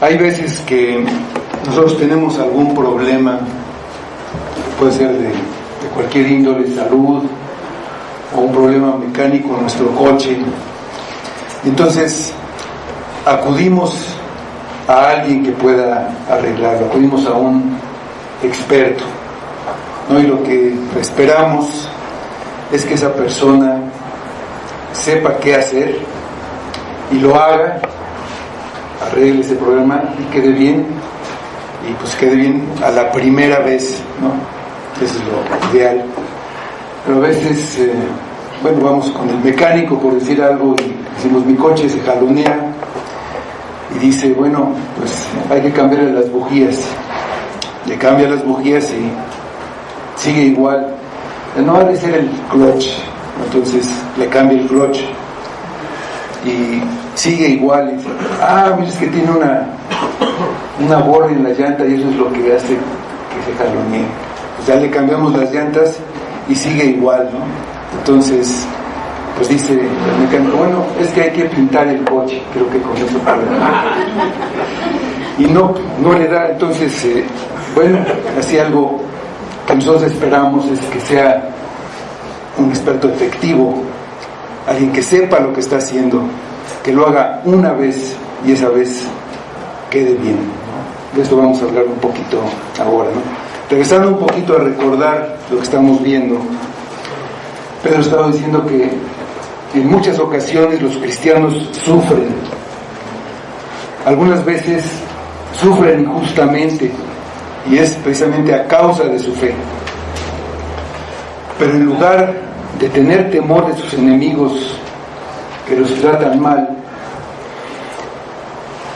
Hay veces que nosotros tenemos algún problema, puede ser de cualquier índole, salud, o un problema mecánico en nuestro coche. Entonces acudimos a alguien que pueda arreglarlo, acudimos a un experto, ¿no? Y lo que esperamos es que esa persona sepa qué hacer y lo haga, arregle ese problema y quede bien, y pues quede bien a la primera vez, ¿no? Eso es lo ideal. Pero a veces, vamos con el mecánico, por decir algo, y decimos, mi coche se jalonea, y dice, bueno, pues hay que cambiarle las bujías. Le cambia las bujías y sigue igual. No ha de ser el clutch, entonces le cambia el clutch y sigue igual. Y dice, mira, es que tiene una borra en la llanta y eso es lo que hace que se jalonee. Pues ya le cambiamos las llantas y sigue igual, ¿no? Entonces, pues dice el mecánico, bueno, es que hay que pintar el coche, creo que con eso puede. Y no le da. Entonces, así algo que nosotros esperamos es que sea un experto efectivo, alguien que sepa lo que está haciendo, que lo haga una vez y esa vez quede bien, ¿no? De esto vamos a hablar un poquito ahora, ¿no? Regresando un poquito a recordar lo que estamos viendo, Pedro estaba diciendo que en muchas ocasiones los cristianos sufren. Algunas veces sufren injustamente y es precisamente a causa de su fe. Pero en lugar de tener temor de sus enemigos que los tratan mal,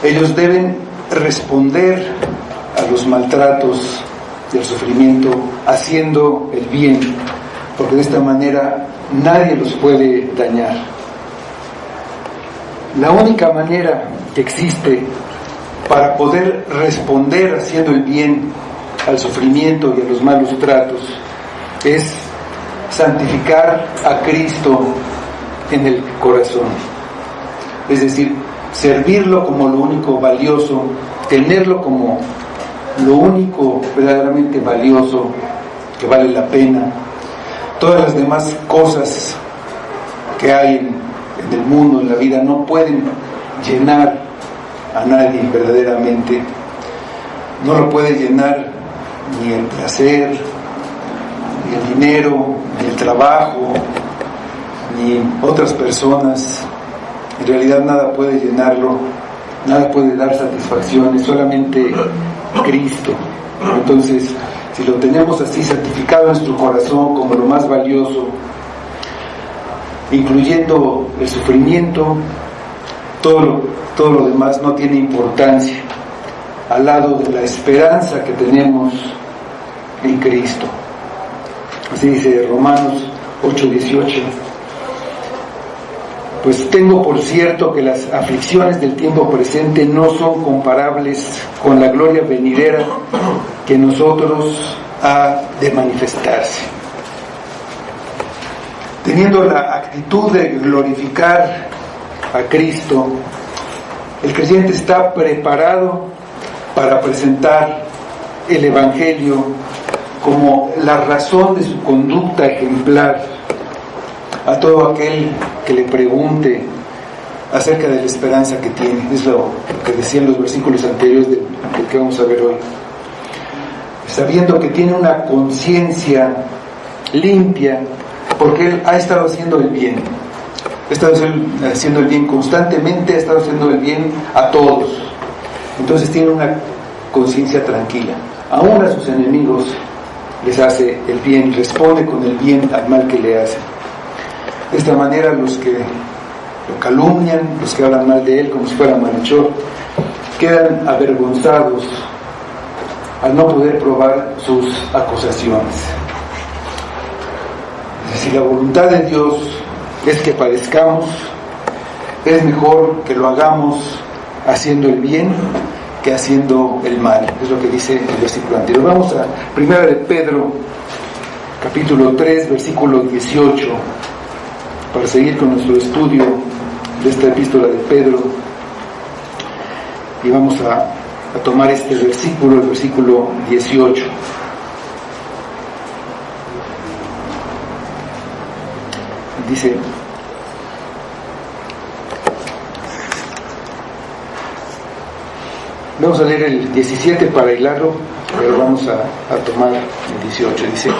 ellos deben responder a los maltratos y al sufrimiento haciendo el bien, porque de esta manera nadie los puede dañar. La única manera que existe para poder responder haciendo el bien al sufrimiento y a los malos tratos es santificar a Cristo en el corazón, es decir, servirlo como lo único valioso, tenerlo como lo único verdaderamente valioso, que vale la pena. Todas las demás cosas que hay en el mundo, en la vida, no pueden llenar a nadie verdaderamente. No lo puede llenar ni el placer, ni el dinero, ni el trabajo, ni otras personas. En realidad nada puede llenarlo, nada puede dar satisfacción, es solamente Cristo. Entonces, si lo tenemos así santificado en nuestro corazón como lo más valioso, incluyendo el sufrimiento, todo lo demás no tiene importancia al lado de la esperanza que tenemos en Cristo. Así dice Romanos 8:18. Pues tengo por cierto que las aflicciones del tiempo presente no son comparables con la gloria venidera que en nosotros ha de manifestarse. Teniendo la actitud de glorificar a Cristo, el creyente está preparado para presentar el Evangelio como la razón de su conducta ejemplar a todo aquel que le pregunte acerca de la esperanza que tiene. Es lo que decían los versículos anteriores del que vamos a ver hoy. Sabiendo que tiene una conciencia limpia, porque él ha estado haciendo el bien. Ha estado haciendo el bien constantemente, ha estado haciendo el bien a todos. Entonces tiene una conciencia tranquila. Aún a sus enemigos les hace el bien, responde con el bien al mal que le hacen. De esta manera los que lo calumnian, los que hablan mal de él como si fuera malhechor, quedan avergonzados al no poder probar sus acusaciones. Si la voluntad de Dios es que padezcamos, es mejor que lo hagamos haciendo el bien que haciendo el mal. Es lo que dice el versículo anterior. Vamos a 1 de Pedro, capítulo 3, versículo 18, para seguir con nuestro estudio de esta epístola de Pedro. y vamos a tomar este versículo, el versículo 18. Dice: vamos a leer el 17 para hilarlo, pero vamos a tomar el 18. Dice: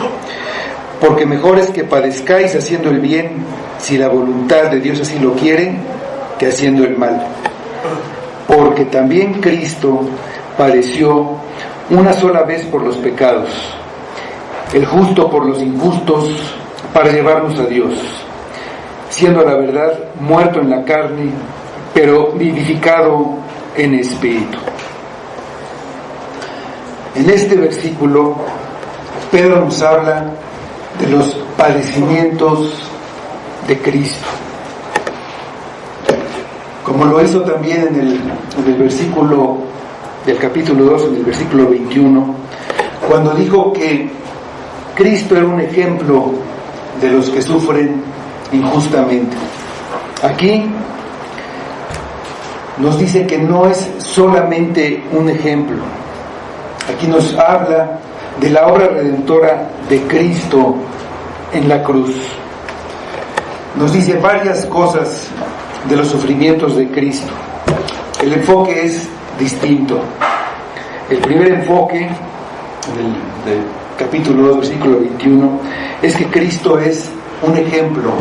porque mejor es que padezcáis haciendo el bien, si la voluntad de Dios así lo quiere, que haciendo el mal. Porque también Cristo padeció una sola vez por los pecados, el justo por los injustos, para llevarnos a Dios, siendo a la verdad muerto en la carne, pero vivificado en espíritu. En este versículo, Pedro nos habla de los padecimientos de Cristo, como lo hizo también en el versículo del capítulo 2, en el versículo 21, cuando dijo que Cristo era un ejemplo de los que sufren injustamente. Aquí nos dice que no es solamente un ejemplo. Aquí nos habla de la obra redentora de Cristo en la cruz. Nos dice varias cosas de los sufrimientos de Cristo. El enfoque es distinto. El primer enfoque del capítulo 2, versículo 21, es que Cristo es un ejemplo.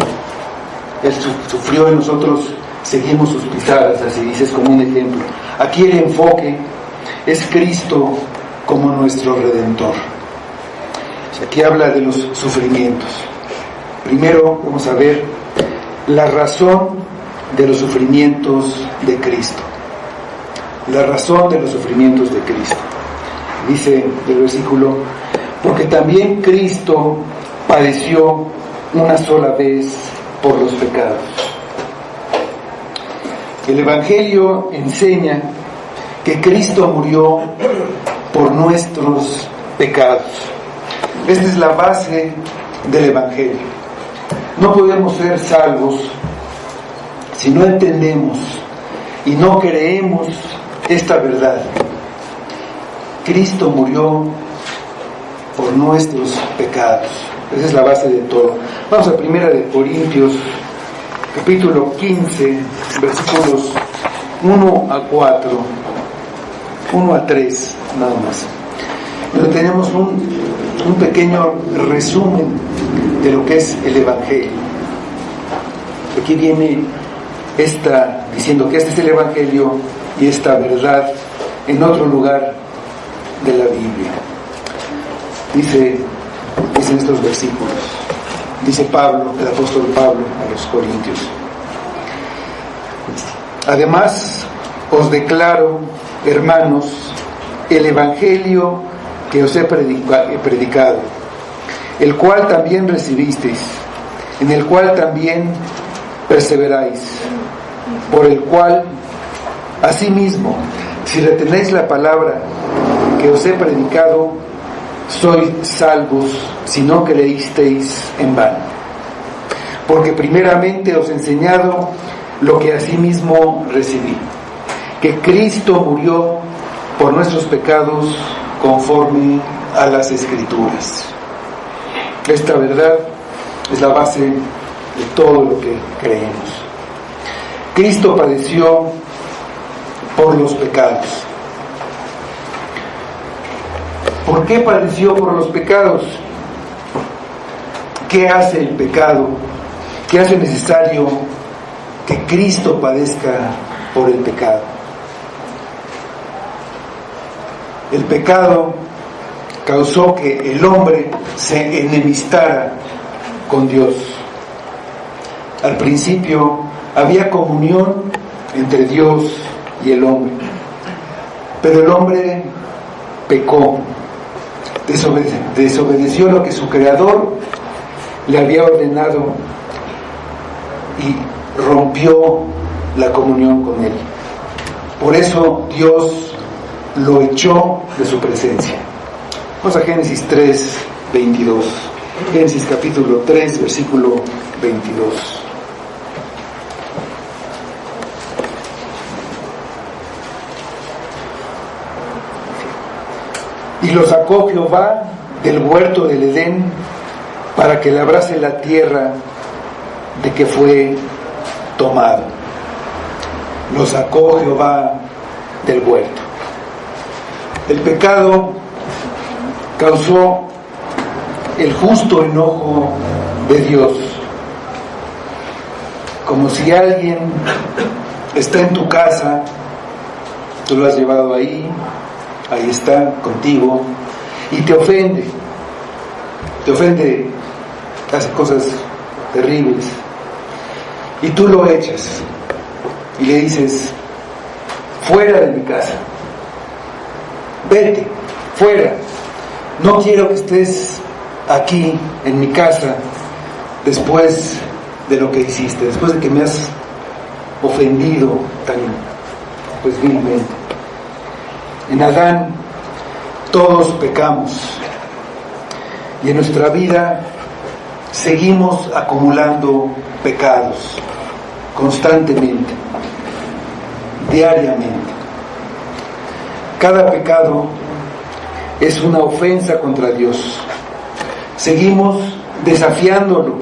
Él sufrió y nosotros seguimos sus pisadas, así dices, como un ejemplo. Aquí el enfoque es Cristo como nuestro Redentor. Aquí habla de los sufrimientos. Primero vamos a ver la razón de los sufrimientos de Cristo. La razón de los sufrimientos de Cristo. Dice el versículo: porque también Cristo padeció una sola vez por los pecados. El Evangelio enseña que Cristo murió por nuestros pecados. Esta es la base del Evangelio. No podemos ser salvos si no entendemos y no creemos esta verdad. Cristo murió por nuestros pecados. Esa es la base de todo. Vamos a 1 Corintios, capítulo 15, versículos 1 a 4, 1 a 3, nada más. Donde tenemos un pequeño resumen de lo que es el Evangelio. Aquí viene diciendo que este es el Evangelio y esta verdad en otro lugar de la Biblia. Dicen estos versículos. Dice Pablo, el apóstol Pablo, a los Corintios: además os declaro, hermanos, el Evangelio que os he predicado, el cual también recibisteis, en el cual también perseveráis, por el cual, asimismo, si retenéis la palabra que os he predicado, sois salvos si no creísteis en vano. Porque primeramente os he enseñado lo que asimismo recibí, que Cristo murió por nuestros pecados conforme a las Escrituras. Esta verdad es la base de todo lo que creemos. Cristo padeció por los pecados. ¿Por qué padeció por los pecados? ¿Qué hace el pecado? ¿Qué hace necesario que Cristo padezca por el pecado? El pecado causó que el hombre se enemistara con Dios. Al principio había comunión entre Dios y el hombre, pero el hombre pecó, desobedeció lo que su Creador le había ordenado y rompió la comunión con él. Por eso Dios lo echó de su presencia. Vamos a Génesis 3, 22. Génesis capítulo 3, versículo 22. Y lo sacó Jehová del huerto del Edén para que labrase la tierra de que fue tomado. Lo sacó Jehová del huerto. El pecado causó el justo enojo de Dios. Como si alguien está en tu casa, tú lo has llevado ahí está contigo, y te ofende, hace cosas terribles, y tú lo echas, y le dices: fuera de mi casa, vete, fuera, no quiero que estés aquí en mi casa después de lo que hiciste, después de que me has ofendido tan vilmente. En Adán todos pecamos, y en nuestra vida seguimos acumulando pecados constantemente, diariamente. Cada pecado es una ofensa contra Dios. Seguimos desafiándolo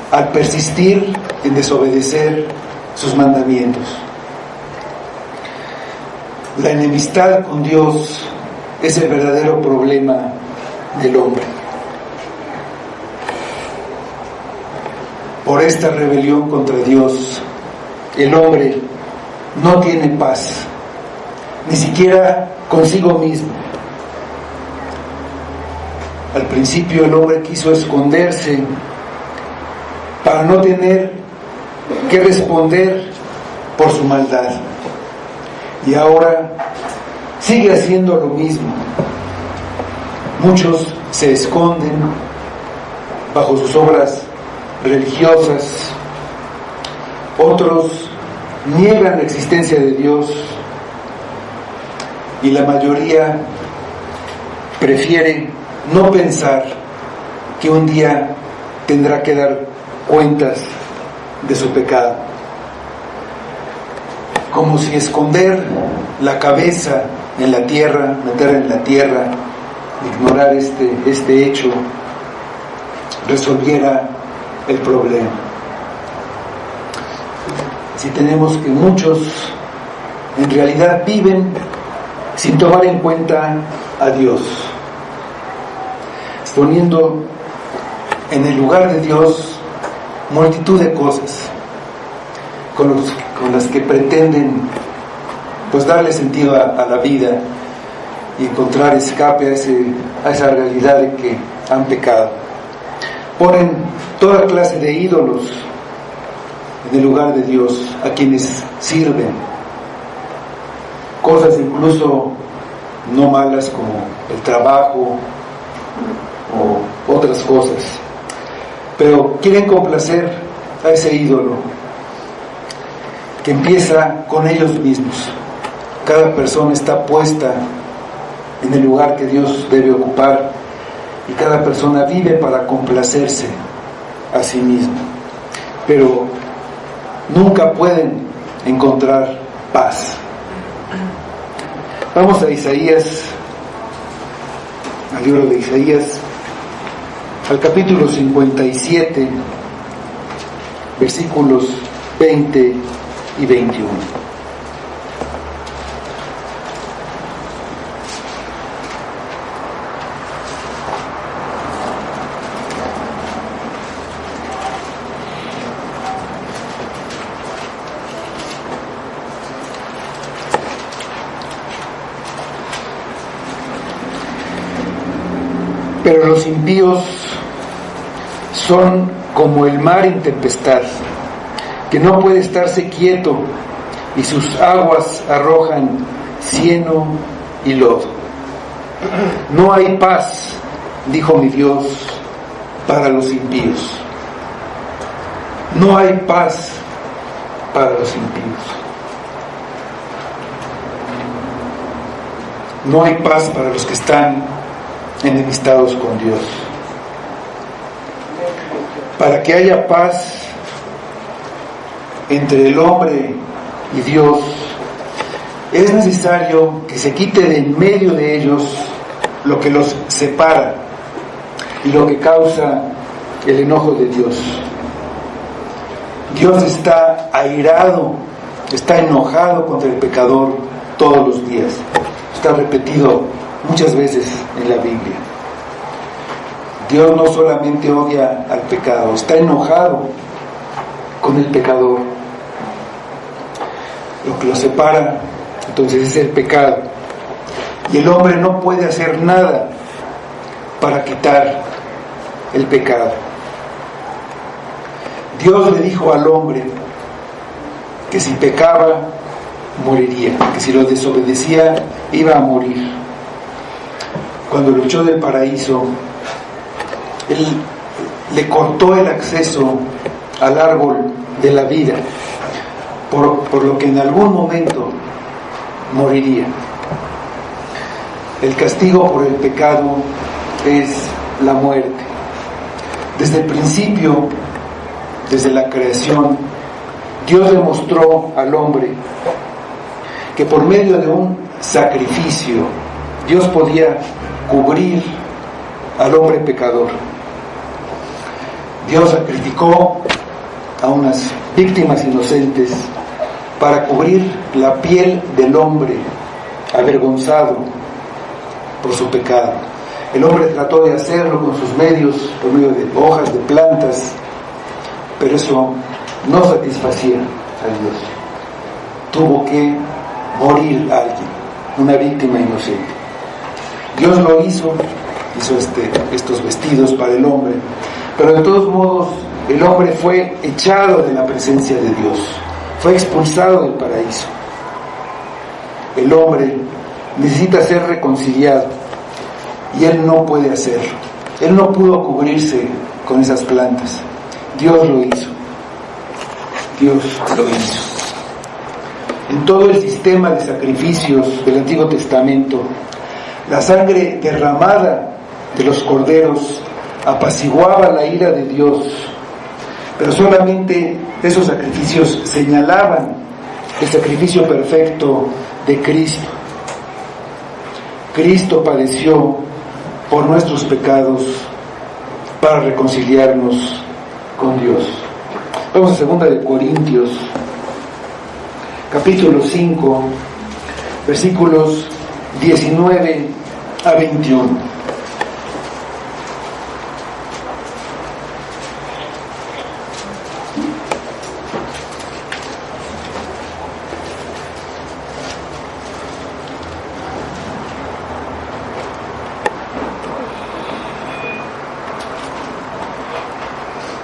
al persistir en desobedecer sus mandamientos. La enemistad con Dios es el verdadero problema del hombre. Por esta rebelión contra Dios, el hombre no tiene paz, ni siquiera consigo mismo. Al principio el hombre quiso esconderse para no tener que responder por su maldad. Y ahora sigue haciendo lo mismo. Muchos se esconden bajo sus obras religiosas, otros niegan la existencia de Dios, y la mayoría prefiere no pensar que un día tendrá que dar cuentas de su pecado. Como si esconder la cabeza en la tierra, meterla en la tierra, ignorar este hecho, resolviera el problema. Si tenemos que muchos en realidad viven sin tomar en cuenta a Dios, poniendo en el lugar de Dios multitud de cosas con las que pretenden darle sentido a la vida y encontrar escape a esa realidad de que han pecado. Ponen toda clase de ídolos en el lugar de Dios, a quienes sirven, cosas incluso no malas como el trabajo o otras cosas, pero quieren complacer a ese ídolo que empieza con ellos mismos. Cada persona está puesta en el lugar que Dios debe ocupar, y cada persona vive para complacerse a sí mismo, pero nunca pueden encontrar paz. Vamos a Isaías, al libro de Isaías, al capítulo 57, versículos 20 y 21. Pero los impíos son como el mar en tempestad, que no puede estarse quieto, y sus aguas arrojan cieno y lodo. No hay paz, dijo mi Dios, para los impíos. No hay paz para los impíos. No hay paz para los que están enemistados con Dios. Para que haya paz entre el hombre y Dios, es necesario que se quite de en medio de ellos lo que los separa y lo que causa el enojo de Dios. Dios está airado, está enojado contra el pecador todos los días. Está repetido muchas veces en la Biblia. Dios no solamente odia al pecado, está enojado con el pecador. Lo que lo separa, entonces, es el pecado. Y el hombre no puede hacer nada para quitar el pecado. Dios le dijo al hombre que si pecaba, moriría, que si lo desobedecía, iba a morir. Cuando lo echó del paraíso, Él le cortó el acceso al árbol de la vida, por lo que en algún momento moriría. El castigo por el pecado es la muerte. Desde el principio, desde la creación, Dios demostró al hombre que por medio de un sacrificio Dios podía cubrir al hombre pecador. Dios sacrificó a unas víctimas inocentes para cubrir la piel del hombre avergonzado por su pecado. El hombre trató de hacerlo con sus medios, por medio de hojas, de plantas, pero eso no satisfacía a Dios. Tuvo que morir alguien, una víctima inocente. Dios lo hizo estos vestidos para el hombre, pero de todos modos el hombre fue echado de la presencia de Dios, fue expulsado del paraíso. El hombre necesita ser reconciliado y él no puede hacerlo. Él no pudo cubrirse con esas plantas. Dios lo hizo. Dios lo hizo. En todo el sistema de sacrificios del Antiguo Testamento, la sangre derramada de los corderos apaciguaba la ira de Dios, pero solamente esos sacrificios señalaban el sacrificio perfecto de Cristo. Cristo padeció por nuestros pecados para reconciliarnos con Dios. Vamos a 2 de Corintios, capítulo 5, versículos 19 a 21.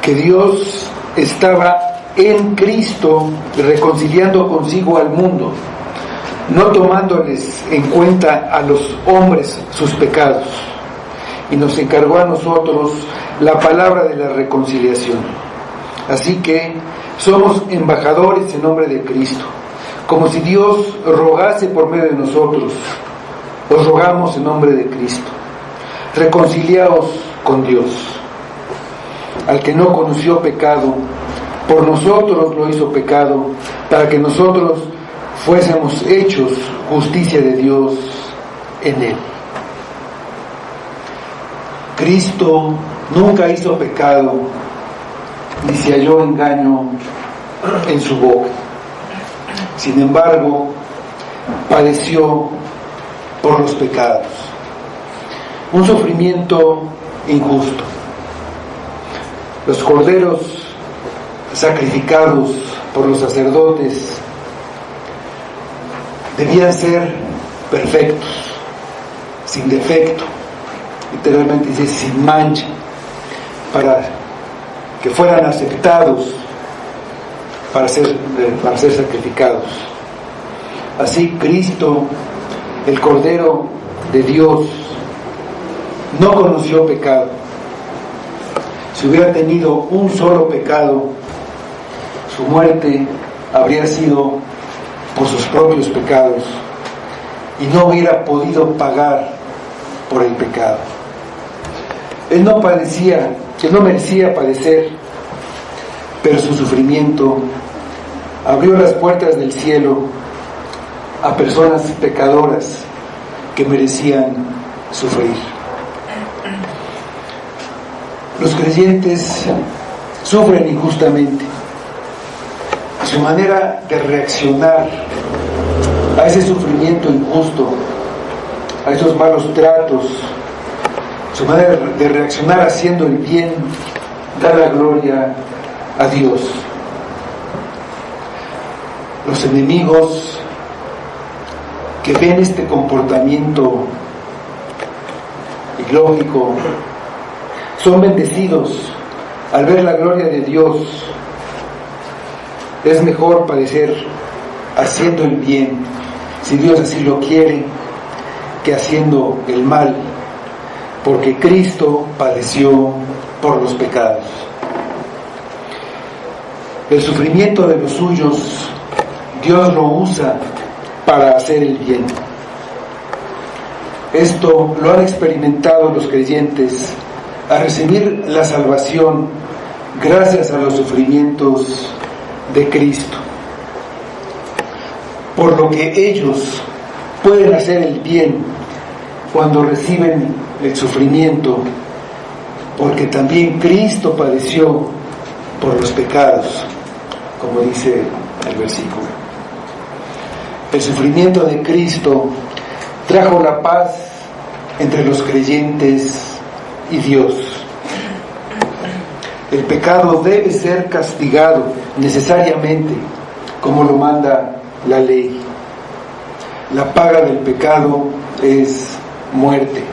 Que Dios estaba en Cristo reconciliando consigo al mundo, no tomándoles en cuenta a los hombres sus pecados, y nos encargó a nosotros la palabra de la reconciliación. Así que somos embajadores en nombre de Cristo, como si Dios rogase por medio de nosotros. Os rogamos en nombre de Cristo, reconciliaos con Dios. Al que no conoció pecado, por nosotros lo hizo pecado, para que nosotros fuésemos hechos justicia de Dios en él. Cristo nunca hizo pecado, ni se halló engaño en su boca. Sin embargo, padeció por los pecados, un sufrimiento injusto. Los corderos sacrificados por los sacerdotes debían ser perfectos, sin defecto, literalmente dice sin mancha, para que fueran aceptados para ser sacrificados. Así Cristo, el Cordero de Dios, no conoció pecado. Si hubiera tenido un solo pecado, su muerte habría sido por sus propios pecados y no hubiera podido pagar por el pecado. Él no merecía padecer, pero su sufrimiento abrió las puertas del cielo a personas pecadoras que merecían sufrir. Los creyentes sufren injustamente. Su manera de reaccionar a ese sufrimiento injusto, a esos malos tratos, su manera de reaccionar haciendo el bien, da la gloria a Dios. Los enemigos que ven este comportamiento ilógico son bendecidos al ver la gloria de Dios. Es mejor padecer haciendo el bien, si Dios así lo quiere, que haciendo el mal, porque Cristo padeció por los pecados. El sufrimiento de los suyos, Dios lo usa para hacer el bien. Esto lo han experimentado los creyentes al recibir la salvación gracias a los sufrimientos de Cristo. Por lo que ellos pueden hacer el bien cuando reciben el sufrimiento, porque también Cristo padeció por los pecados, como dice el versículo. El sufrimiento de Cristo trajo la paz entre los creyentes y Dios. El pecado debe ser castigado necesariamente, como lo manda la ley. La paga del pecado es muerte.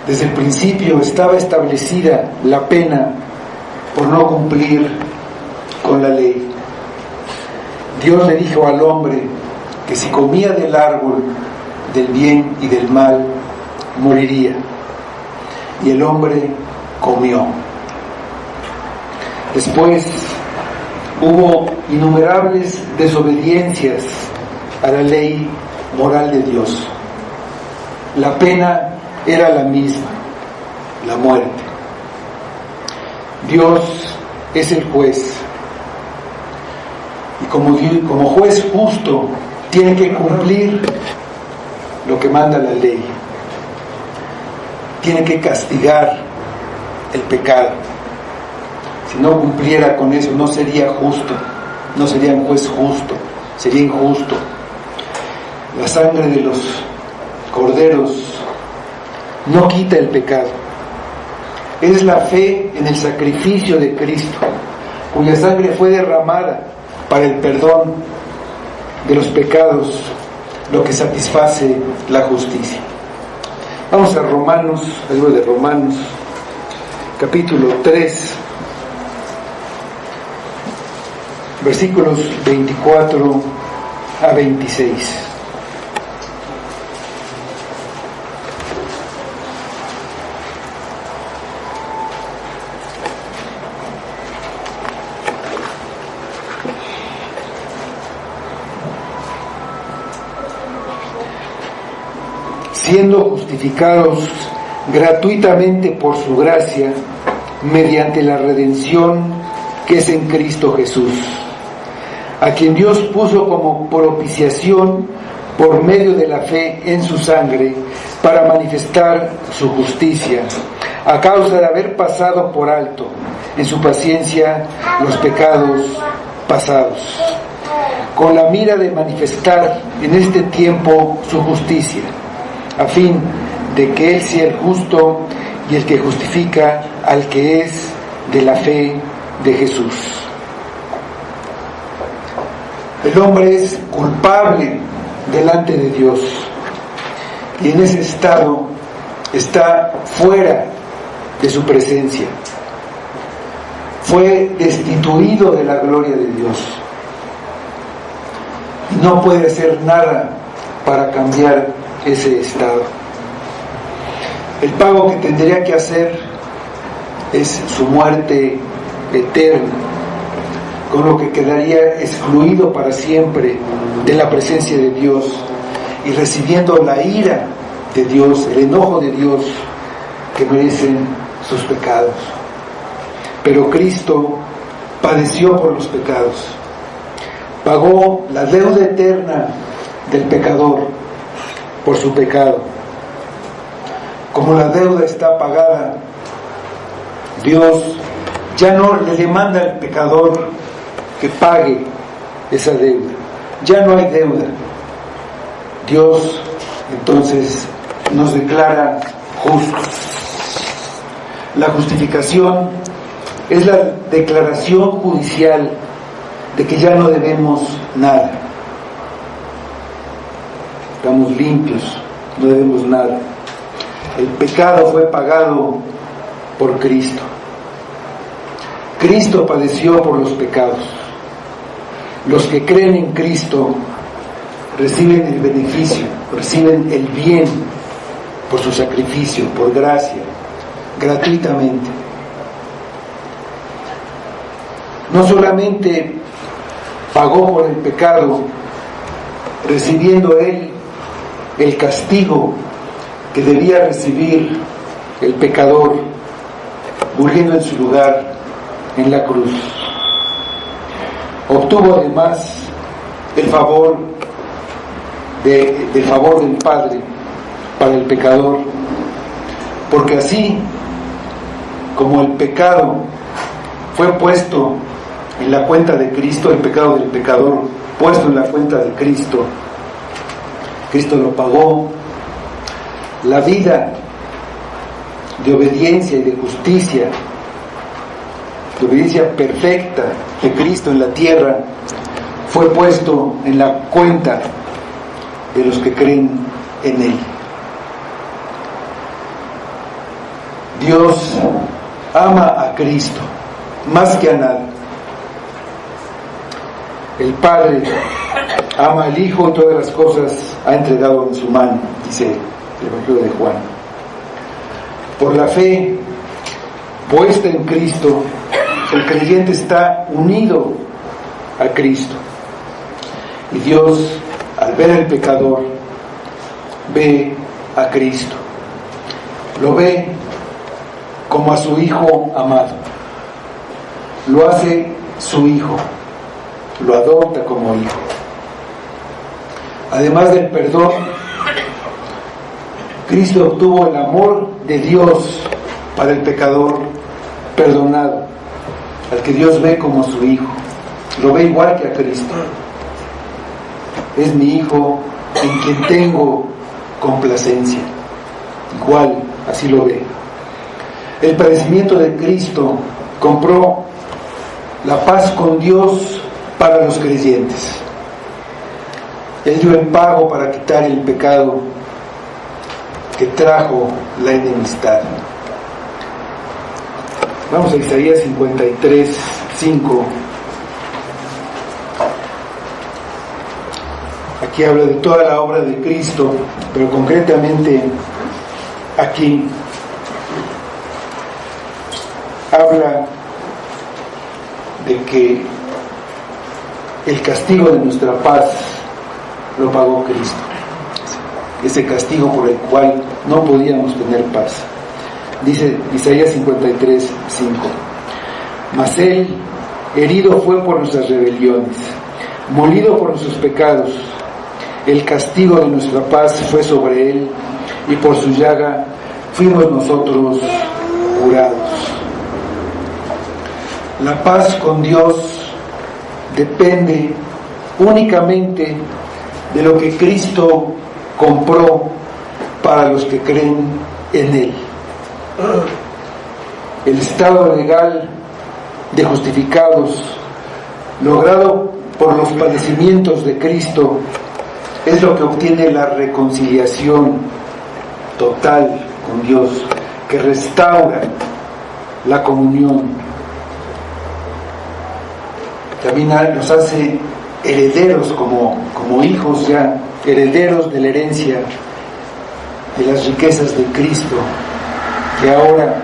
Desde el principio estaba establecida la pena por no cumplir con la ley. Dios le dijo al hombre que si comía del árbol del bien y del mal, moriría. Y el hombre comió. Después hubo innumerables desobediencias a la ley moral de Dios. La pena era la misma, la muerte. Dios es el juez. Y como juez justo, tiene que cumplir lo que manda la ley. Tiene que castigar el pecado. Si no cumpliera con eso, no sería justo, no sería un juez justo, sería injusto. La sangre de los corderos no quita el pecado. Es la fe en el sacrificio de Cristo, cuya sangre fue derramada para el perdón de los pecados, lo que satisface la justicia. Vamos a Romanos, al libro de Romanos, capítulo 3, versículos 24 a 26. Siendo justificados gratuitamente por su gracia, mediante la redención que es en Cristo Jesús, a quien Dios puso como propiciación por medio de la fe en su sangre, para manifestar su justicia, a causa de haber pasado por alto en su paciencia los pecados pasados, con la mira de manifestar en este tiempo su justicia, a fin de que Él sea el justo y el que justifica al que es de la fe de Jesús. El hombre es culpable delante de Dios y en ese estado está fuera de su presencia. Fue destituido de la gloria de Dios y no puede hacer nada para cambiar ese estado. El pago que tendría que hacer es su muerte eterna, con lo que quedaría excluido para siempre de la presencia de Dios y recibiendo la ira de Dios, el enojo de Dios que merecen sus pecados. Pero Cristo padeció por los pecados, pagó la deuda eterna del pecador por su pecado, como la deuda está pagada, Dios ya no le demanda al pecador que pague esa deuda. Ya no hay deuda. Dios entonces nos declara justos. La justificación es la declaración judicial de que ya no debemos nada. Estamos limpios, no debemos nada. El pecado fue pagado por Cristo. Cristo padeció por los pecados. Los que creen en Cristo reciben el beneficio, reciben el bien por su sacrificio, por gracia, gratuitamente. No solamente pagó por el pecado, recibiendo Él el castigo que debía recibir el pecador, muriendo en su lugar en la cruz. Obtuvo además el favor del Padre para el pecador, porque así como el pecado fue puesto en la cuenta de Cristo, el pecado del pecador puesto en la cuenta de Cristo, Cristo lo pagó. La vida de obediencia y de justicia, de obediencia perfecta de Cristo en la tierra, fue puesto en la cuenta de los que creen en Él. Dios ama a Cristo más que a nada. El Padre ama al Hijo y todas las cosas ha entregado en su mano, dice el Evangelio de Juan. Por la fe puesta en Cristo, el creyente está unido a Cristo. Y Dios, al ver al pecador, ve a Cristo. Lo ve como a su Hijo amado. Lo hace su Hijo. Lo adopta como hijo. Además del perdón, Cristo obtuvo el amor de Dios para el pecador perdonado, al que Dios ve como su Hijo. Lo ve igual que a Cristo. Es mi Hijo en quien tengo complacencia. Igual, así lo ve. El padecimiento de Cristo compró la paz con Dios para los creyentes. Él dio el pago para quitar el pecado que trajo la enemistad. Vamos a Isaías 53, 5. Aquí habla de toda la obra de Cristo, pero concretamente aquí habla de que el castigo de nuestra paz lo pagó Cristo. Ese castigo por el cual no podíamos tener paz. Dice Isaías 53, 5. Mas Él herido fue por nuestras rebeliones, molido por nuestros pecados. El castigo de nuestra paz fue sobre Él, y por su llaga fuimos nosotros curados. La paz con Dios depende únicamente de lo que Cristo compró para los que creen en Él. El estado legal de justificados, logrado por los padecimientos de Cristo, es lo que obtiene la reconciliación total con Dios, que restaura la comunión. También nos hace herederos como hijos ya, herederos de la herencia de las riquezas de Cristo, que ahora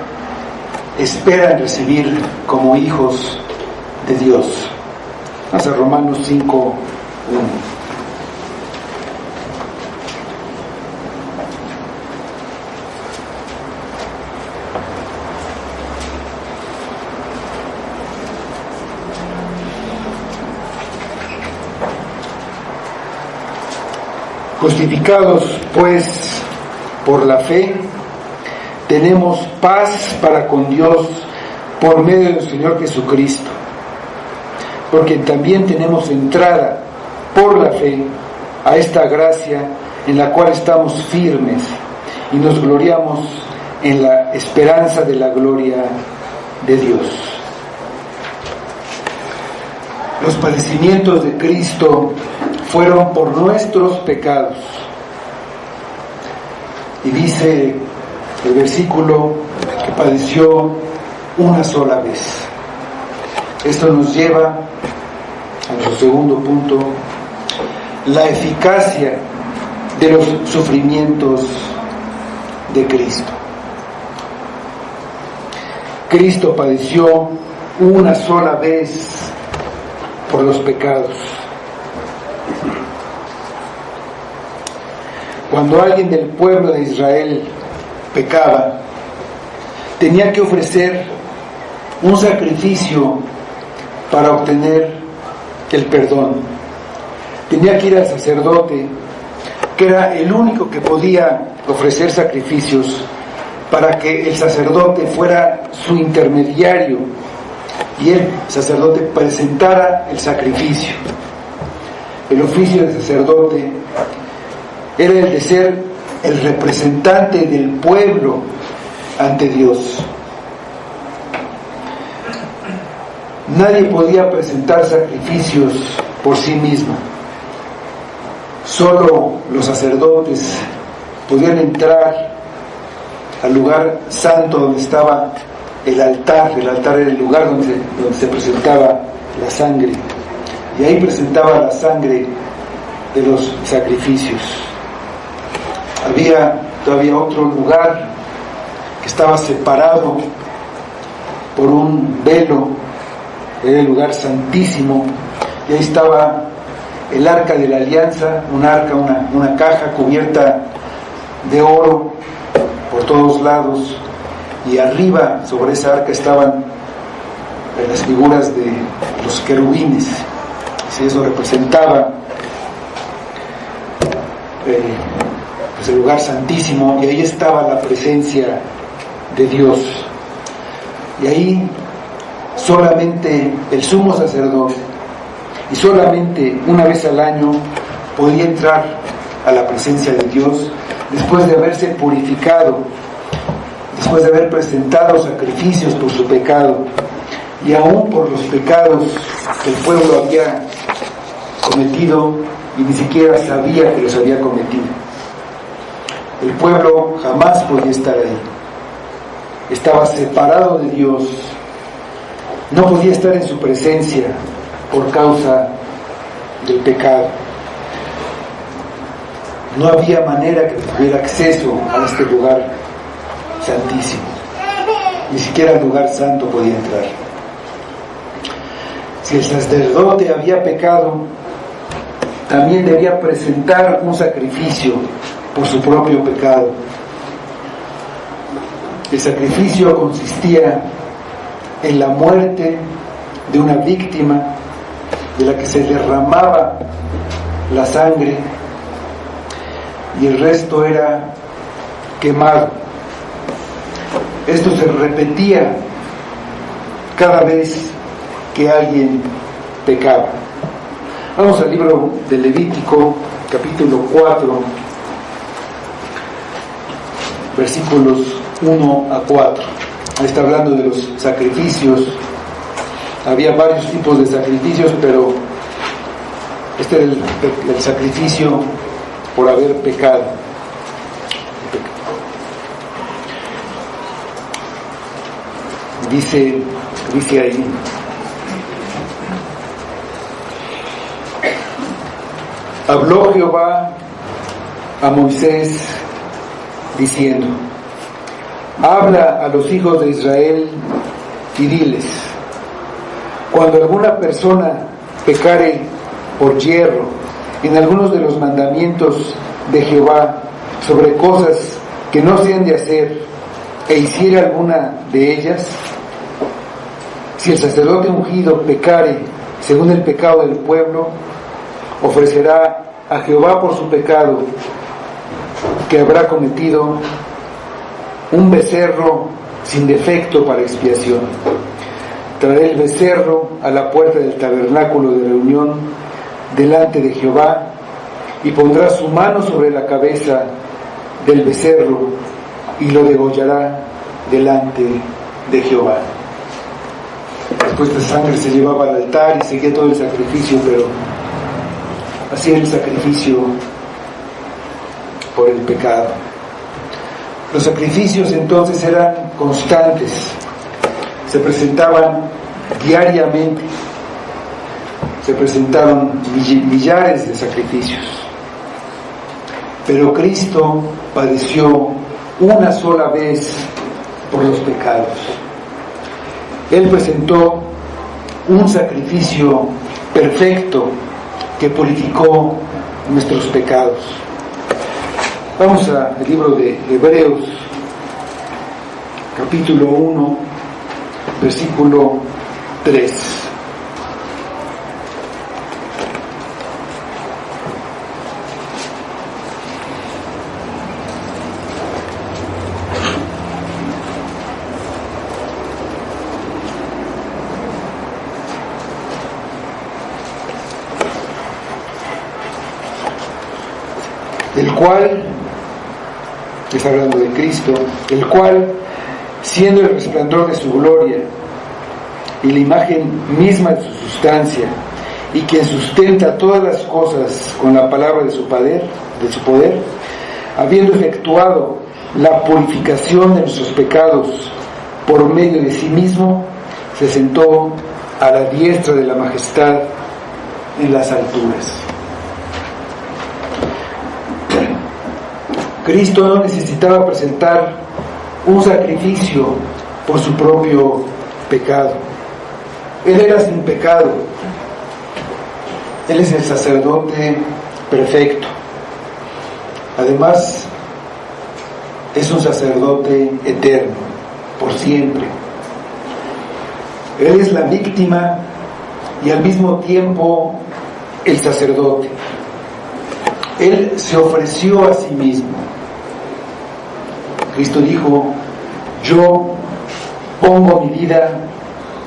esperan recibir como hijos de Dios. Vamos a Romanos 5, 1. Justificados pues por la fe, tenemos paz para con Dios por medio del Señor Jesucristo, porque también tenemos entrada por la fe a esta gracia en la cual estamos firmes y nos gloriamos en la esperanza de la gloria de Dios. Los padecimientos de Cristo fueron por nuestros pecados. Y dice el versículo que padeció una sola vez. Esto nos lleva a nuestro segundo punto, la eficacia de los sufrimientos de Cristo. Cristo padeció una sola vez por los pecados. Cuando alguien del pueblo de Israel pecaba, tenía que ofrecer un sacrificio para obtener el perdón. Tenía que ir al sacerdote, que era el único que podía ofrecer sacrificios, para que el sacerdote fuera su intermediario y el sacerdote presentara el sacrificio. El oficio del sacerdote era el de ser el representante del pueblo ante Dios. Nadie podía presentar sacrificios por sí mismo. Solo los sacerdotes podían entrar al lugar santo donde estaba el altar. El altar era el lugar donde se presentaba la sangre, y ahí presentaba la sangre de los sacrificios. Había todavía otro lugar que estaba separado por un velo, era el lugar santísimo, y ahí estaba el arca de la alianza, una caja cubierta de oro por todos lados, y arriba sobre esa arca estaban las figuras de los querubines. Si eso representaba pues el lugar santísimo, y ahí estaba la presencia de Dios. Y ahí solamente el sumo sacerdote, y solamente una vez al año, podía entrar a la presencia de Dios después de haberse purificado, después de haber presentado sacrificios por su pecado y aún por los pecados que el pueblo había cometido y ni siquiera sabía que los había cometido. El pueblo jamás podía estar ahí. Estaba separado de Dios, no podía estar en su presencia por causa del pecado. No había manera que tuviera acceso a este lugar santísimo. Ni siquiera al lugar santo podía entrar. Si el sacerdote había pecado, también debía presentar un sacrificio por su propio pecado. El sacrificio consistía en la muerte de una víctima de la que se derramaba la sangre, y el resto era quemado. Esto se repetía cada vez que alguien pecaba. Vamos al libro de Levítico, capítulo 4, versículos 1 a 4. Ahí está hablando de los sacrificios. Había varios tipos de sacrificios, pero este era el sacrificio por haber pecado. Dice ahí: habló Jehová a Moisés diciendo: habla a los hijos de Israel y diles: cuando alguna persona pecare por yerro en algunos de los mandamientos de Jehová sobre cosas que no se han de hacer, e hiciere alguna de ellas, si el sacerdote ungido pecare según el pecado del pueblo, ofrecerá a Jehová por su pecado que habrá cometido un becerro sin defecto para expiación. Traerá el becerro a la puerta del tabernáculo de reunión delante de Jehová, y pondrá su mano sobre la cabeza del becerro y lo degollará delante de Jehová. Después de sangre se llevaba al altar y seguía todo el sacrificio, pero así era el sacrificio por el pecado. Los sacrificios entonces eran constantes, se presentaban diariamente, se presentaban millares de sacrificios. Pero Cristo padeció una sola vez por los pecados. Él presentó un sacrificio perfecto que purificó nuestros pecados. Vamos al libro de Hebreos, capítulo 1, versículo 3. El cual, está hablando de Cristo, el cual, siendo el resplandor de su gloria y la imagen misma de su sustancia, y quien sustenta todas las cosas con la palabra de su poder, habiendo efectuado la purificación de nuestros pecados por medio de sí mismo, se sentó a la diestra de la majestad en las alturas. Cristo no necesitaba presentar un sacrificio por su propio pecado. Él era sin pecado. Él es el sacerdote perfecto. Además, es un sacerdote eterno, por siempre. Él es la víctima y al mismo tiempo el sacerdote. Él se ofreció a sí mismo. Cristo dijo: yo pongo mi vida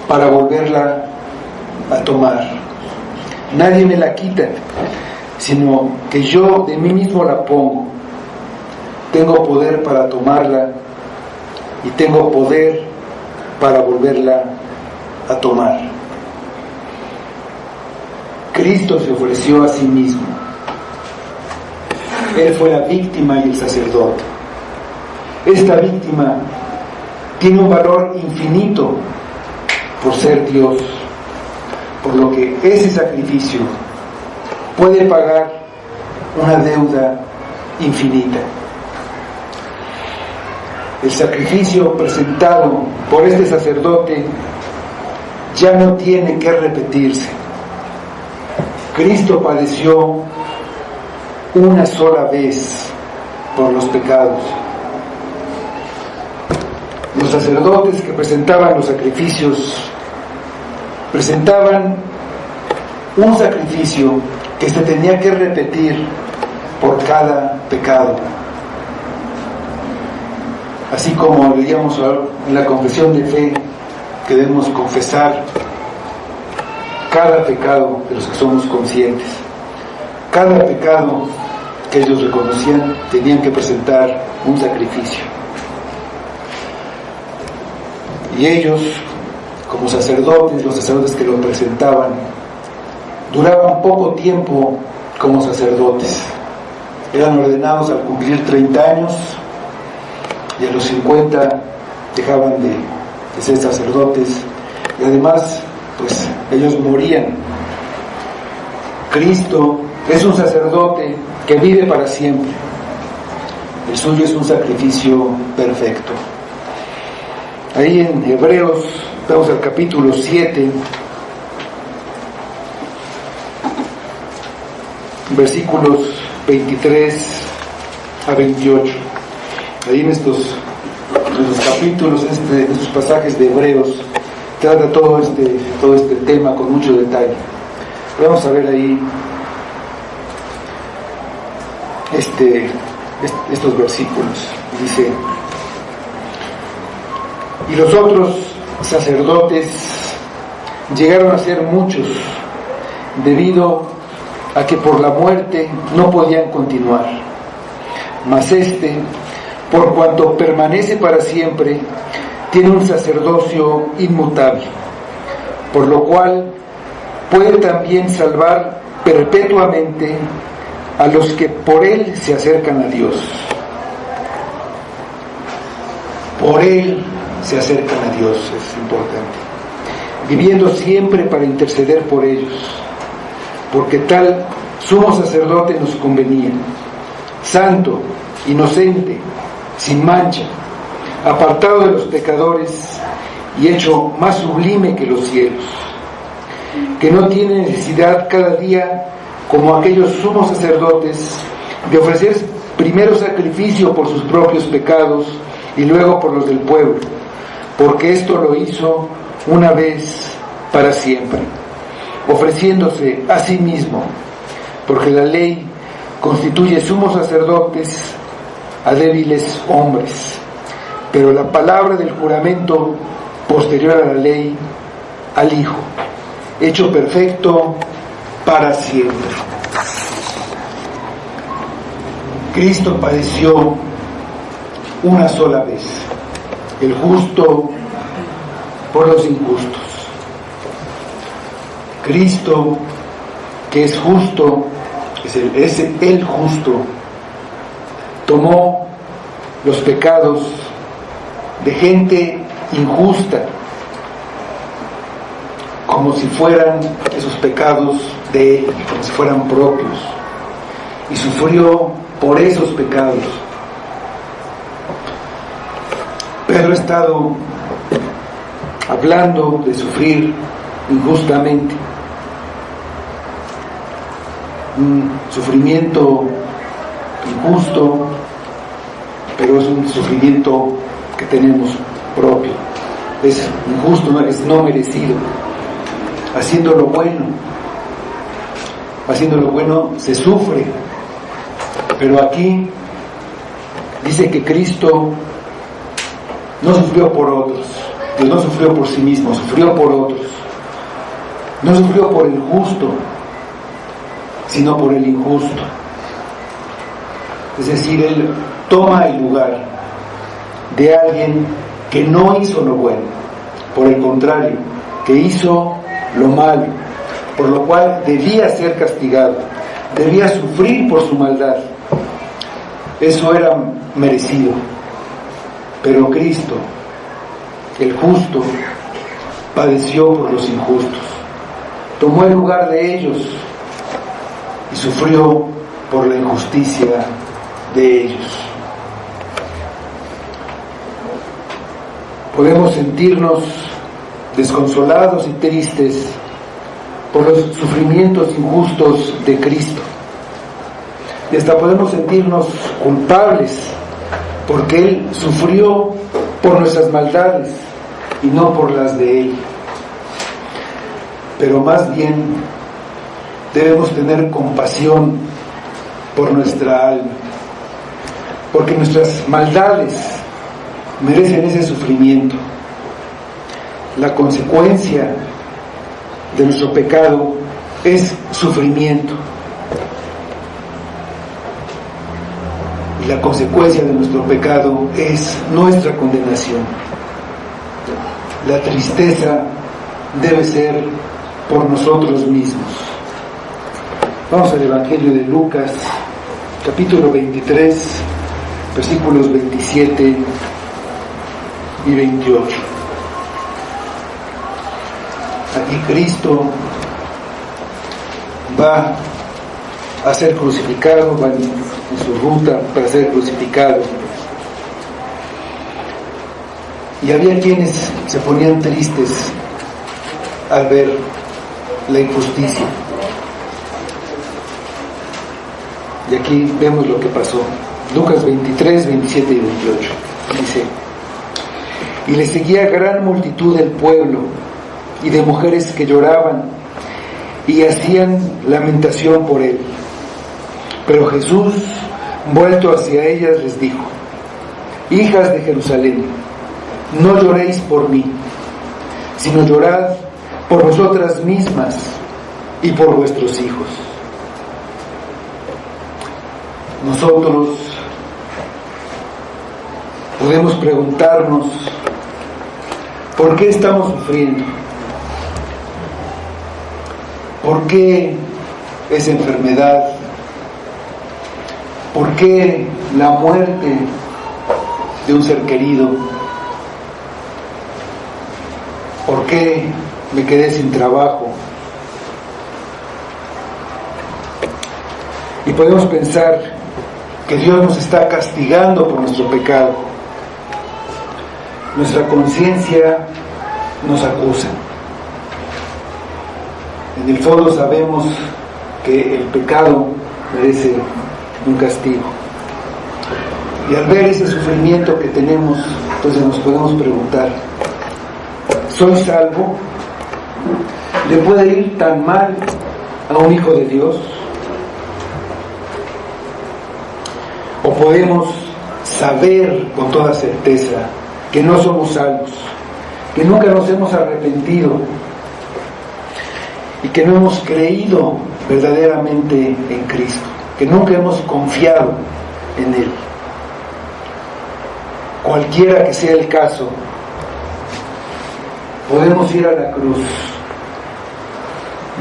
para volverla a tomar. Nadie me la quita, sino que yo de mí mismo la pongo. Tengo poder para tomarla y tengo poder para volverla a tomar. Cristo se ofreció a sí mismo. Él fue la víctima y el sacerdote. Esta víctima tiene un valor infinito por ser Dios, por lo que ese sacrificio puede pagar una deuda infinita. El sacrificio presentado por este sacerdote ya no tiene que repetirse. Cristo padeció una sola vez por los pecados. Los sacerdotes que presentaban los sacrificios presentaban un sacrificio que se tenía que repetir por cada pecado. Así como leíamos en la confesión de fe que debemos confesar cada pecado de los que somos conscientes. Cada pecado que ellos reconocían tenían que presentar un sacrificio. Y ellos, como sacerdotes, los sacerdotes que lo presentaban, duraban poco tiempo como sacerdotes. Eran ordenados al cumplir 30 años y a los 50 dejaban de ser sacerdotes, y además pues ellos morían. Cristo es un sacerdote que vive para siempre. El suyo es un sacrificio perfecto. Ahí en Hebreos, vamos al capítulo 7, versículos 23 a 28. Ahí en estos capítulos, en estos pasajes de Hebreos, trata todo este tema con mucho detalle. Vamos a ver ahí estos versículos. Dice: Y los otros sacerdotes llegaron a ser muchos, debido a que por la muerte no podían continuar. Mas este, por cuanto permanece para siempre, tiene un sacerdocio inmutable, por lo cual puede también salvar perpetuamente a los que por él se acercan a Dios. Por él se acercan a Dios, es importante, viviendo siempre para interceder por ellos, porque tal sumo sacerdote nos convenía, santo, inocente, sin mancha, apartado de los pecadores y hecho más sublime que los cielos, que no tiene necesidad cada día, como aquellos sumos sacerdotes, de ofrecer primero sacrificio por sus propios pecados y luego por los del pueblo, porque esto lo hizo una vez para siempre, ofreciéndose a sí mismo, porque la ley constituye sumos sacerdotes a débiles hombres, pero la palabra del juramento posterior a la ley, al Hijo, hecho perfecto para siempre. Cristo padeció una sola vez, el justo por los injustos. Cristo, que es justo, es el justo, tomó los pecados de gente injusta, como si fueran esos pecados de él, como si fueran propios, y sufrió por esos pecados. Pedro ha estado hablando de sufrir injustamente, un sufrimiento injusto, pero es un sufrimiento que tenemos propio, es injusto, es no merecido. Haciendo lo bueno se sufre, pero aquí dice que Cristo no sufrió por otros, Dios no sufrió por sí mismo, sufrió por otros, no sufrió por el justo, sino por el injusto. Es decir, Él toma el lugar de alguien que no hizo lo bueno, por el contrario, que hizo lo malo, por lo cual debía ser castigado, debía sufrir por su maldad. Eso era merecido. Pero Cristo, el justo, padeció por los injustos, tomó el lugar de ellos y sufrió por la injusticia de ellos. Podemos sentirnos desconsolados y tristes por los sufrimientos injustos de Cristo, y hasta podemos sentirnos culpables porque Él sufrió por nuestras maldades y no por las de Él. Pero más bien debemos tener compasión por nuestra alma, porque nuestras maldades merecen ese sufrimiento. La consecuencia de nuestro pecado es sufrimiento, y la consecuencia de nuestro pecado es nuestra condenación. La tristeza debe ser por nosotros mismos. Vamos al Evangelio de Lucas, capítulo 23, versículos 27 y 28. Aquí Cristo va a ser crucificado, va en su ruta para ser crucificado. Y había quienes se ponían tristes al ver la injusticia. Y aquí vemos lo que pasó. Lucas 23, 27 y 28. Dice: y le seguía gran multitud del pueblo y de mujeres que lloraban y hacían lamentación por él. Pero Jesús, vuelto hacia ellas, les dijo: hijas de Jerusalén, no lloréis por mí, sino llorad por vosotras mismas y por vuestros hijos. Nosotros podemos preguntarnos, ¿por qué estamos sufriendo? ¿Por qué esa enfermedad? ¿Por qué la muerte de un ser querido? ¿Por qué me quedé sin trabajo? Y podemos pensar que Dios nos está castigando por nuestro pecado. Nuestra conciencia nos acusa. En el fondo sabemos que el pecado merece un castigo. Y al ver ese sufrimiento que tenemos, entonces nos podemos preguntar, ¿soy salvo? ¿Le puede ir tan mal a un hijo de Dios? ¿O podemos saber con toda certeza que no somos salvos, que nunca nos hemos arrepentido y que no hemos creído verdaderamente en Cristo, que nunca hemos confiado en Él? Cualquiera que sea el caso, podemos ir a la cruz,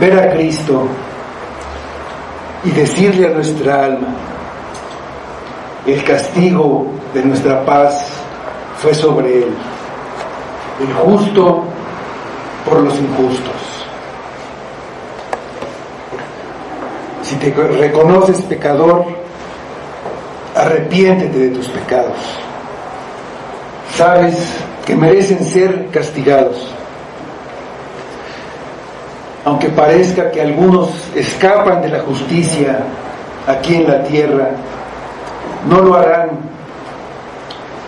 ver a Cristo y decirle a nuestra alma: el castigo de nuestra paz fue sobre Él, el justo por los injustos. Si te reconoces pecador, arrepiéntete de tus pecados. Sabes que merecen ser castigados. Aunque parezca que algunos escapan de la justicia aquí en la tierra, no lo harán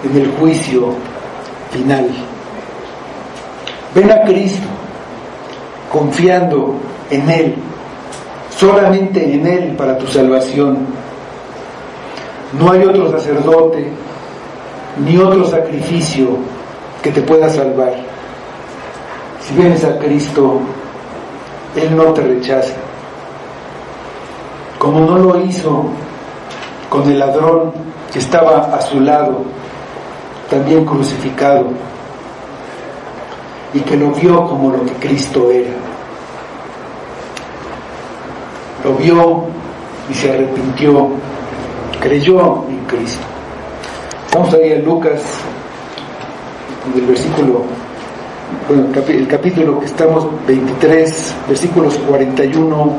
en el juicio final. Ven a Cristo confiando en Él, solamente en Él para tu salvación. No hay otro sacerdote ni otro sacrificio que te pueda salvar. Si vienes a Cristo, Él no te rechaza, como no lo hizo con el ladrón que estaba a su lado, también crucificado, y que lo vio como lo que Cristo era. Lo vio y se arrepintió, creyó en Cristo. Vamos a ir a Lucas, en el versículo, el capítulo que estamos, 23, versículos 41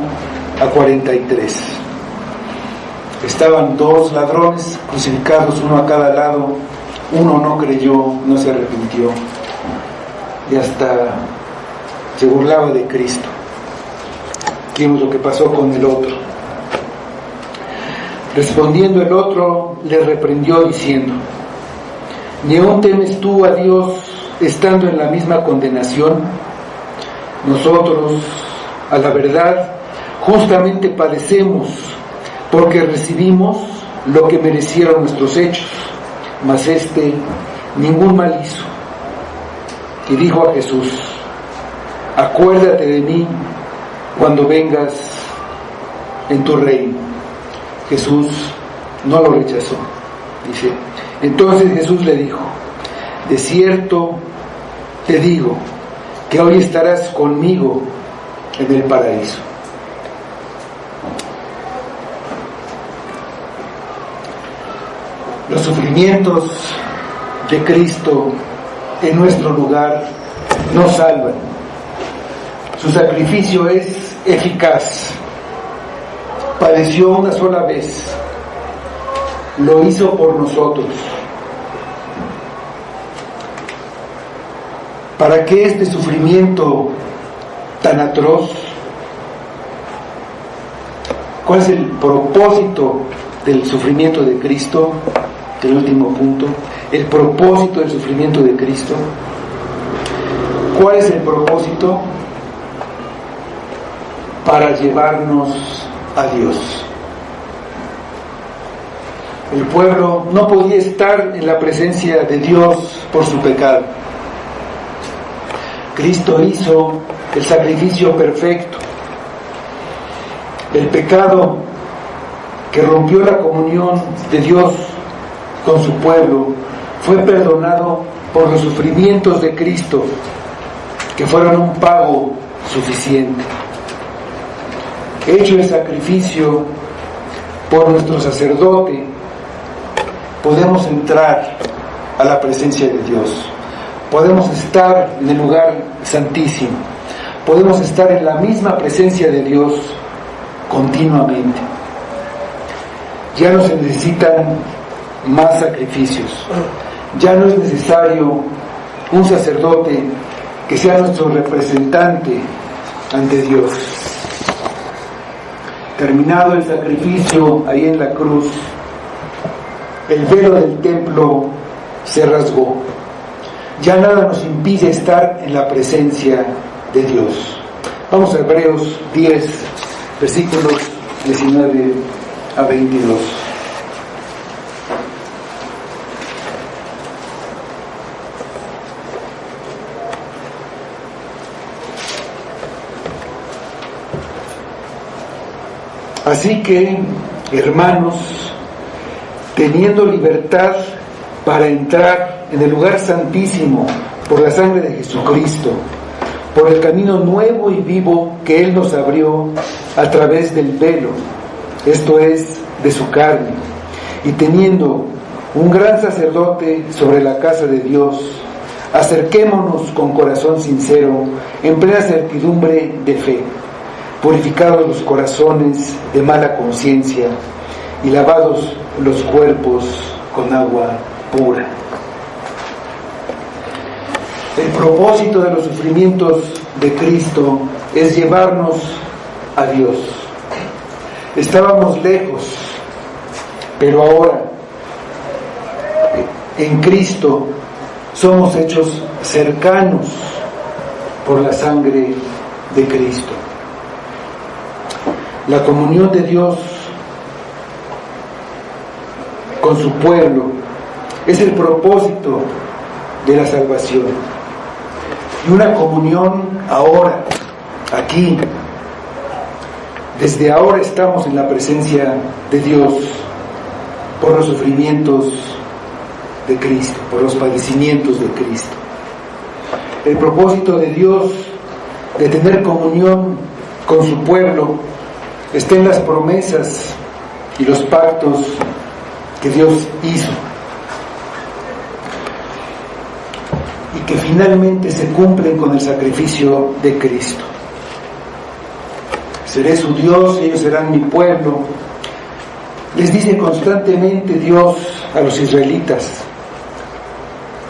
a 43. Estaban dos ladrones crucificados, uno a cada lado. Uno no creyó, no se arrepintió y hasta se burlaba de Cristo. Vimos lo que pasó con el otro. Respondiendo el otro, le reprendió diciendo: ¿ni aún temes tú a Dios estando en la misma condenación? Nosotros, a la verdad, justamente padecemos, porque recibimos lo que merecieron nuestros hechos, mas éste ningún mal hizo. Y dijo a Jesús: acuérdate de mí cuando vengas en tu reino. Jesús no lo rechazó. Dice: entonces Jesús le dijo: de cierto te digo que hoy estarás conmigo en el paraíso. Los sufrimientos de Cristo en nuestro lugar nos salvan. Su sacrificio es eficaz. Padeció una sola vez, lo hizo por nosotros. ¿Para qué este sufrimiento tan atroz? ¿Cuál es el propósito del sufrimiento de Cristo? El último punto, el propósito del sufrimiento de Cristo. ¿Cuál es el propósito? Para llevarnos a Dios. El pueblo no podía estar en la presencia de Dios por su pecado. Cristo hizo el sacrificio perfecto. El pecado que rompió la comunión de Dios con su pueblo fue perdonado por los sufrimientos de Cristo, que fueron un pago suficiente. Hecho el sacrificio por nuestro sacerdote, podemos entrar a la presencia de Dios. Podemos estar en el lugar santísimo. Podemos estar en la misma presencia de Dios continuamente. Ya no se necesitan más sacrificios. Ya no es necesario un sacerdote que sea nuestro representante ante Dios. Terminado el sacrificio ahí en la cruz, el velo del templo se rasgó. Ya nada nos impide estar en la presencia de Dios. Vamos a Hebreos 10, versículos 19 a 22. Así que, hermanos, teniendo libertad para entrar en el lugar santísimo por la sangre de Jesucristo, por el camino nuevo y vivo que Él nos abrió a través del velo, esto es, de su carne, y teniendo un gran sacerdote sobre la casa de Dios, acerquémonos con corazón sincero, en plena certidumbre de fe, purificados los corazones de mala conciencia y lavados los cuerpos con agua pura. El propósito de los sufrimientos de Cristo es llevarnos a Dios. Estábamos lejos, pero ahora en Cristo somos hechos cercanos por la sangre de Cristo. La comunión de Dios con su pueblo es el propósito de la salvación. Y una comunión ahora, aquí, desde ahora estamos en la presencia de Dios por los sufrimientos de Cristo, por los padecimientos de Cristo. El propósito de Dios de tener comunión con su pueblo está en las promesas y los pactos que Dios hizo y que finalmente se cumplen con el sacrificio de Cristo. Seré su Dios y ellos serán mi pueblo. Les dice constantemente Dios a los israelitas.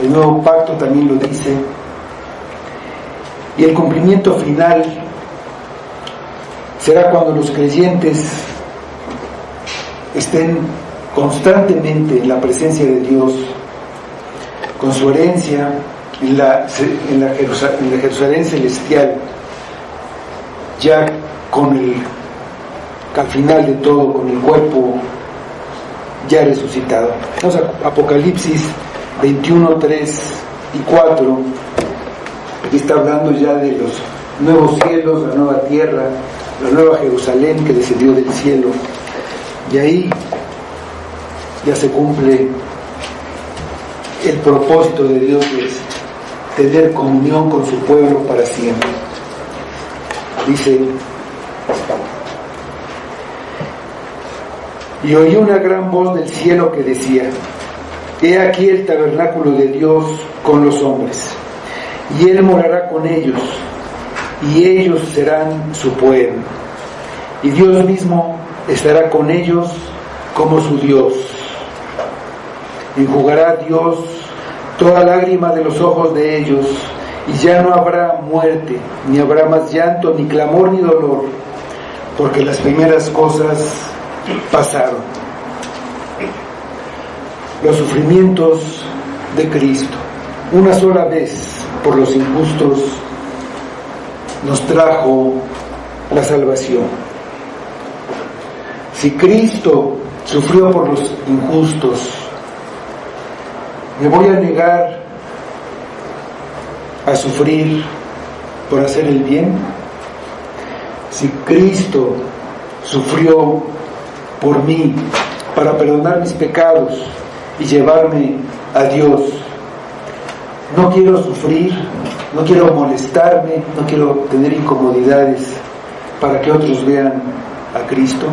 El nuevo pacto también lo dice. Y el cumplimiento final será cuando los creyentes estén constantemente en la presencia de Dios, con su herencia en la Jerusalén celestial, ya al final de todo, con el cuerpo ya resucitado. Vamos a Apocalipsis 21, 3 y 4. Aquí está hablando ya de los nuevos cielos, la nueva tierra, la nueva Jerusalén que descendió del cielo, y ahí ya se cumple el propósito de Dios, de tener comunión con su pueblo para siempre. Dice: y oí una gran voz del cielo que decía: he aquí el tabernáculo de Dios con los hombres, y Él morará con ellos, y ellos serán su pueblo, y Dios mismo estará con ellos como su Dios. Enjugará Dios toda lágrima de los ojos de ellos, y ya no habrá muerte, ni habrá más llanto, ni clamor, ni dolor, porque las primeras cosas pasaron. Los sufrimientos de Cristo, una sola vez por los injustos, nos trajo la salvación. Si Cristo sufrió por los injustos. ¿Me voy a negar a sufrir por hacer el bien? Si Cristo sufrió por mí para perdonar mis pecados y llevarme a Dios, no quiero sufrir, no quiero molestarme, no quiero tener incomodidades para que otros vean a Cristo.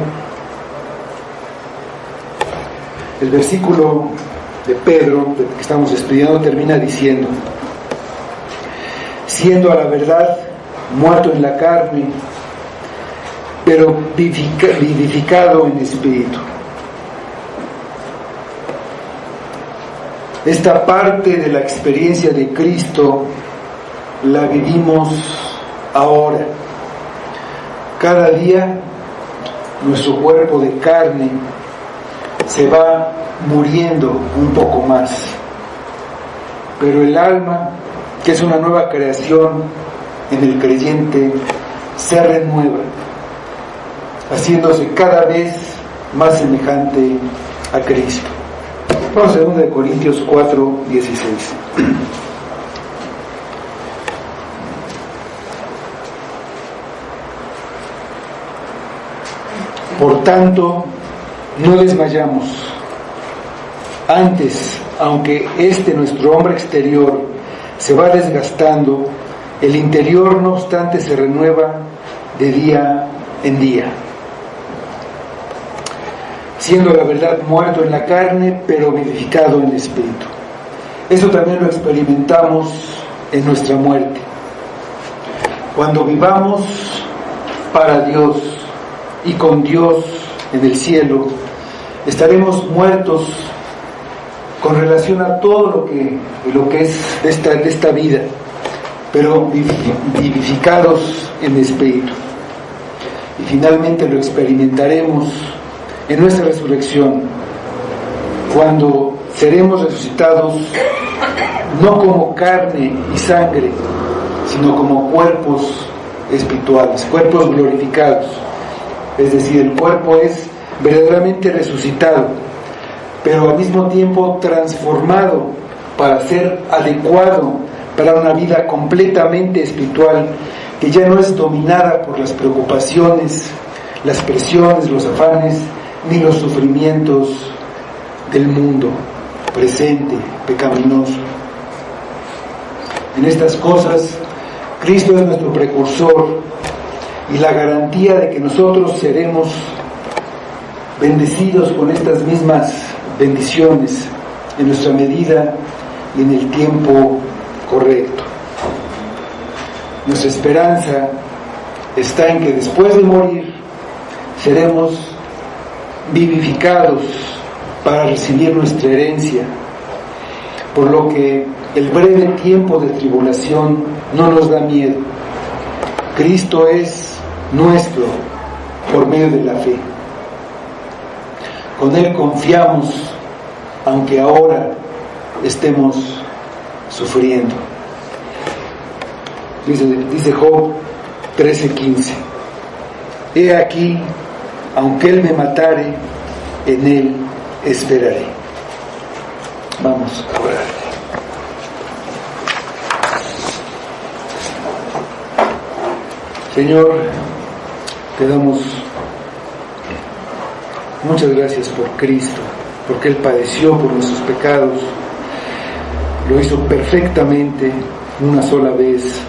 El versículo de Pedro, que estamos estudiando, termina diciendo: siendo a la verdad muerto en la carne, pero vivificado en espíritu. Esta parte de la experiencia de Cristo la vivimos ahora. Cada día nuestro cuerpo de carne se va muriendo un poco más, pero el alma, que es una nueva creación en el creyente, se renueva, haciéndose cada vez más semejante a Cristo. Vamos a 2 Corintios 4:16. Por tanto, no desmayamos. Antes, aunque nuestro hombre exterior se va desgastando, el interior no obstante se renueva de día en día. Siendo la verdad muerto en la carne, pero vivificado en el espíritu. Eso también lo experimentamos en nuestra muerte. Cuando vivamos para Dios y con Dios en el cielo, estaremos muertos con relación a todo lo que es de esta vida, pero vivificados en el espíritu. Y finalmente lo experimentaremos en nuestra resurrección, cuando seremos resucitados no como carne y sangre, sino como cuerpos espirituales, cuerpos glorificados. Es decir, el cuerpo es verdaderamente resucitado, pero al mismo tiempo transformado para ser adecuado para una vida completamente espiritual, que ya no es dominada por las preocupaciones, las presiones, los afanes, ni los sufrimientos del mundo presente, pecaminoso. En estas cosas, Cristo es nuestro precursor y la garantía de que nosotros seremos bendecidos con estas mismas bendiciones en nuestra medida y en el tiempo correcto. Nuestra esperanza está en que después de morir seremos vivificados para recibir nuestra herencia, por lo que el breve tiempo de tribulación no nos da miedo. Cristo es nuestro por medio de la fe. Con Él confiamos, aunque ahora estemos sufriendo. Dice Job 13:15: He aquí, aunque Él me matare, en Él esperaré. Vamos a orar. Señor, te damos muchas gracias por Cristo, porque Él padeció por nuestros pecados, lo hizo perfectamente una sola vez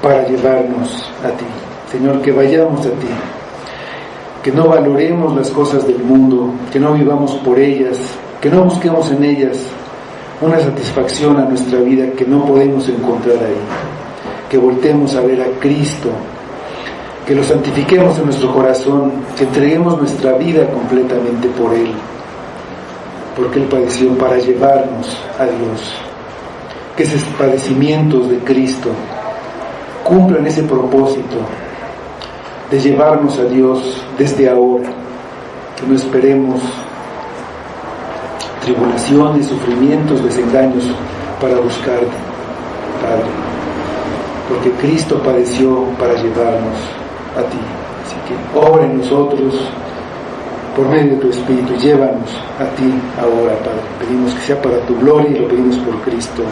para llevarnos a ti. Señor, que vayamos a ti, que no valoremos las cosas del mundo, que no vivamos por ellas, que no busquemos en ellas una satisfacción a nuestra vida que no podemos encontrar ahí, que voltemos a ver a Cristo, que lo santifiquemos en nuestro corazón, que entreguemos nuestra vida completamente por Él, porque Él padeció para llevarnos a Dios. Que esos padecimientos de Cristo cumplan ese propósito de llevarnos a Dios desde ahora, que no esperemos tribulaciones, sufrimientos, desengaños para buscarte, Padre, porque Cristo padeció para llevarnos a ti. Así que obra en nosotros por medio de tu Espíritu. Llévanos a ti ahora, Padre. Pedimos que sea para tu gloria y lo pedimos por Cristo.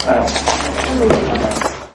Amén.